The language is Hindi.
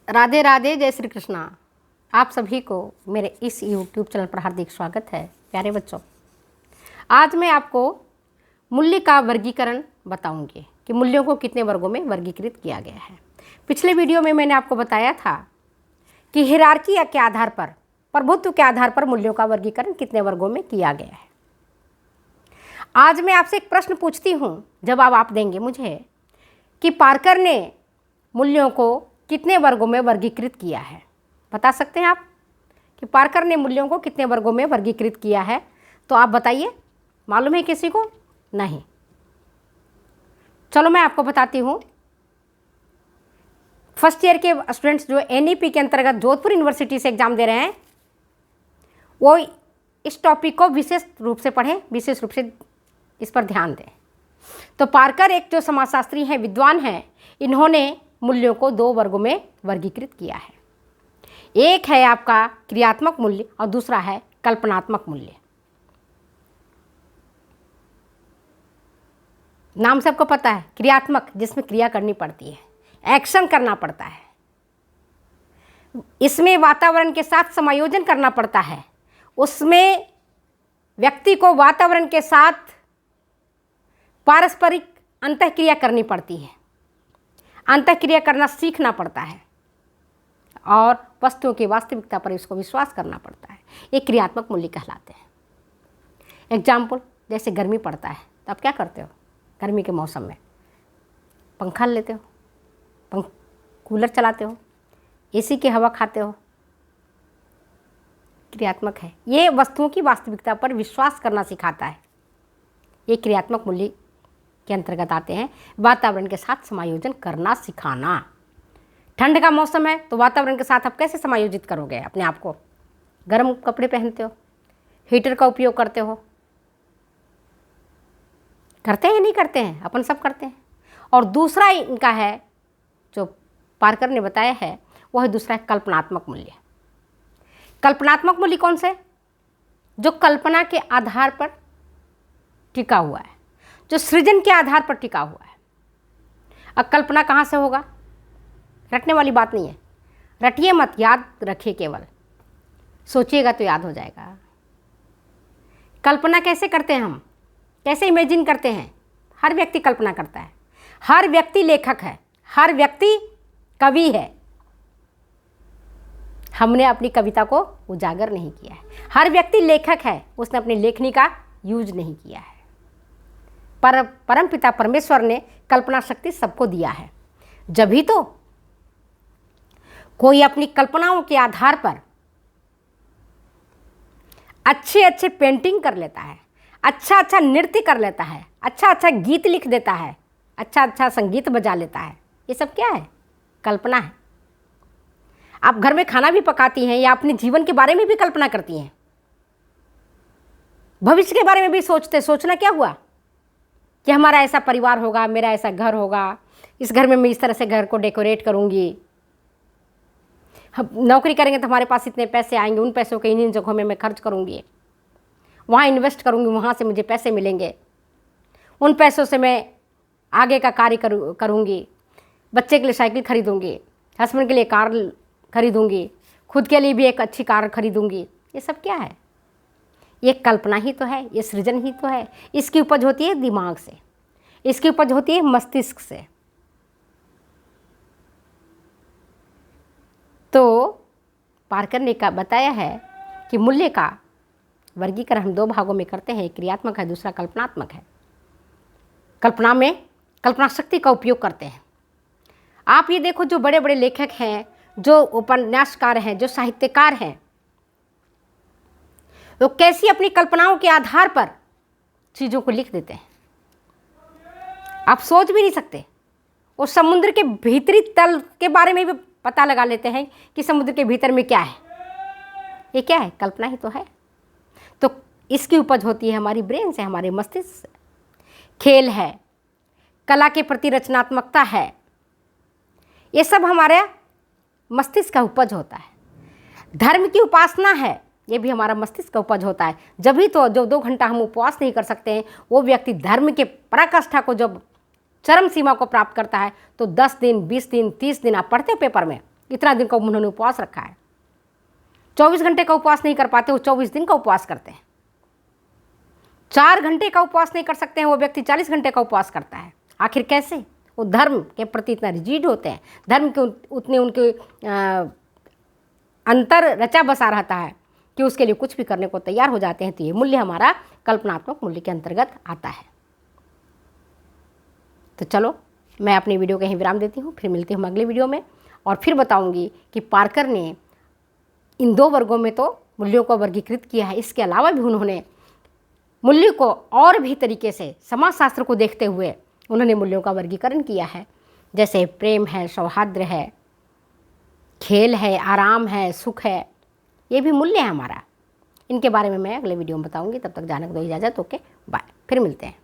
राधे राधे, जय श्री कृष्णा। आप सभी को मेरे इस YouTube चैनल पर हार्दिक स्वागत है। प्यारे बच्चों, आज मैं आपको मूल्य का वर्गीकरण बताऊंगी कि मूल्यों को कितने वर्गों में वर्गीकृत किया गया है। पिछले वीडियो में मैंने आपको बताया था कि हिरार्की के आधार पर, प्रभुत्व के आधार पर मूल्यों का वर्गीकरण कितने वर्गों में किया गया है। आज मैं आपसे एक प्रश्न पूछती हूँ, जवाब आप देंगे मुझे कि पार्कर ने मूल्यों को कितने वर्गों में वर्गीकृत किया है। बता सकते हैं आप कि पार्कर ने मूल्यों को कितने वर्गों में वर्गीकृत किया है? तो आप बताइए, मालूम है किसी को? नहीं। चलो मैं आपको बताती हूँ। फर्स्ट ईयर के स्टूडेंट्स जो एनईपी के अंतर्गत जोधपुर यूनिवर्सिटी से एग्जाम दे रहे हैं, वो इस टॉपिक को विशेष रूप से पढ़ें, विशेष रूप से इस पर ध्यान दें। तो पार्कर एक जो समाजशास्त्री हैं, विद्वान हैं, इन्होंने मूल्यों को दो वर्गों में वर्गीकृत किया है। एक है आपका क्रियात्मक मूल्य और दूसरा है कल्पनात्मक मूल्य। नाम सबको पता है, क्रियात्मक, जिसमें क्रिया करनी पड़ती है, एक्शन करना पड़ता है, इसमें वातावरण के साथ समायोजन करना पड़ता है, उसमें व्यक्ति को वातावरण के साथ पारस्परिक अंतःक्रिया करनी पड़ती है, अंतःक्रिया करना सीखना पड़ता है और वस्तुओं की वास्तविकता पर इसको विश्वास करना पड़ता है। ये क्रियात्मक मूल्य कहलाते हैं। एग्जाम्पल, जैसे गर्मी पड़ता है तो आप क्या करते हो? गर्मी के मौसम में पंखा लेते हो, कूलर चलाते हो, एसी की हवा खाते हो। क्रियात्मक है। ये वस्तुओं की वास्तविकता पर विश्वास करना सिखाता है। ये क्रियात्मक मूल्य के अंतर्गत आते हैं। वातावरण के साथ समायोजन करना सिखाना। ठंड का मौसम है तो वातावरण के साथ आप कैसे समायोजित करोगे अपने आप को? गर्म कपड़े पहनते हो, हीटर का उपयोग करते हो, करते हैं नहीं करते हैं? अपन सब करते हैं। और दूसरा इनका है जो पार्कर ने बताया है, वो है दूसरा है कल्पनात्मक मूल्य। कल्पनात्मक मूल्य कौन से? जो कल्पना के आधार पर टिका हुआ है, जो सृजन के आधार पर टिका हुआ है। अब कल्पना कहाँ से होगा? रटने वाली बात नहीं है, रटिए मत, याद रखिए, केवल सोचिएगा तो याद हो जाएगा। कल्पना कैसे करते हैं हम? कैसे इमेजिन करते हैं? हर व्यक्ति कल्पना करता है, हर व्यक्ति लेखक है, हर व्यक्ति कवि है। हमने अपनी कविता को उजागर नहीं किया है। हर व्यक्ति लेखक है, उसने अपनी लेखनी का यूज नहीं किया है। परम पिता परमेश्वर ने कल्पना शक्ति सबको दिया है। जब ही तो कोई अपनी कल्पनाओं के आधार पर अच्छे अच्छे पेंटिंग कर लेता है, अच्छा अच्छा नृत्य कर लेता है, अच्छा अच्छा गीत लिख देता है, अच्छा अच्छा संगीत बजा लेता है। ये सब क्या है? कल्पना है। आप घर में खाना भी पकाती हैं या अपने जीवन के बारे में भी कल्पना करती हैं, भविष्य के बारे में भी सोचना क्या हुआ कि हमारा ऐसा परिवार होगा, मेरा ऐसा घर होगा, इस घर में मैं इस तरह से घर को डेकोरेट करूँगी, हम नौकरी करेंगे तो हमारे पास इतने पैसे आएंगे, उन पैसों को इन जगहों में मैं खर्च करूँगी, वहाँ इन्वेस्ट करूँगी, वहाँ से मुझे पैसे मिलेंगे, उन पैसों से मैं आगे का कार्य करूँगी, बच्चे के लिए साइकिल खरीदूँगी, हस्बैंड के लिए कार खरीदूँगी, खुद के लिए भी एक अच्छी कार खरीदूँगी। ये सब क्या है? ये कल्पना ही तो है, ये सृजन ही तो है। इसकी उपज होती है दिमाग से, इसकी उपज होती है मस्तिष्क से। तो पार्कर ने बताया है कि मूल्य का वर्गीकरण हम दो भागों में करते हैं, एक क्रियात्मक है, दूसरा कल्पनात्मक है। कल्पना में कल्पना शक्ति का उपयोग करते हैं। आप ये देखो, जो बड़े बड़े लेखक हैं, जो उपन्यासकार हैं, जो साहित्यकार हैं, वो कैसी अपनी कल्पनाओं के आधार पर चीज़ों को लिख देते हैं, आप सोच भी नहीं सकते। वो समुद्र के भीतरी तल के बारे में भी पता लगा लेते हैं कि समुद्र के भीतर में क्या है। ये क्या है? कल्पना ही तो है। तो इसकी उपज होती है हमारी ब्रेन से, हमारे मस्तिष्क से। खेल है, कला के प्रति रचनात्मकता है, ये सब हमारे मस्तिष्क का उपज होता है। धर्म की उपासना है, ये भी हमारा मस्तिष्क का उपज होता है। जब भी तो जो 2 घंटा हम उपवास नहीं कर सकते हैं, वो व्यक्ति धर्म के पराकाष्ठा को जब चरम सीमा को प्राप्त करता है तो 10 दिन, 20 दिन, 30 दिन, आप पढ़ते हो पेपर में इतना दिन का उन्होंने उपवास रखा है। 24 घंटे का उपवास नहीं कर पाते, वो 24 दिन का उपवास करते हैं। 4 घंटे का उपवास नहीं कर सकते हैं, वो व्यक्ति 40 घंटे का उपवास करता है। आखिर कैसे? वो धर्म के प्रति इतना रिजिड होते हैं, धर्म के उतने उनके अंतर रचा बसा रहता है कि उसके लिए कुछ भी करने को तैयार हो जाते हैं। तो ये मूल्य हमारा कल्पनात्मक मूल्य के अंतर्गत आता है। तो चलो मैं अपनी वीडियो कहीं विराम देती हूँ, फिर मिलती हूँ अगले वीडियो में और फिर बताऊँगी कि पार्कर ने इन 2 वर्गों में तो मूल्यों को वर्गीकृत किया है, इसके अलावा भी उन्होंने मूल्य को और भी तरीके से समाजशास्त्र को देखते हुए उन्होंने मूल्यों का वर्गीकरण किया है। जैसे प्रेम है, सौहार्द है, खेल है, आराम है, सुख है, ये भी मूल्य है हमारा। इनके बारे में मैं अगले वीडियो में बताऊंगी। तब तक जाने को दो इजाज़त। ओके, बाय, फिर मिलते हैं।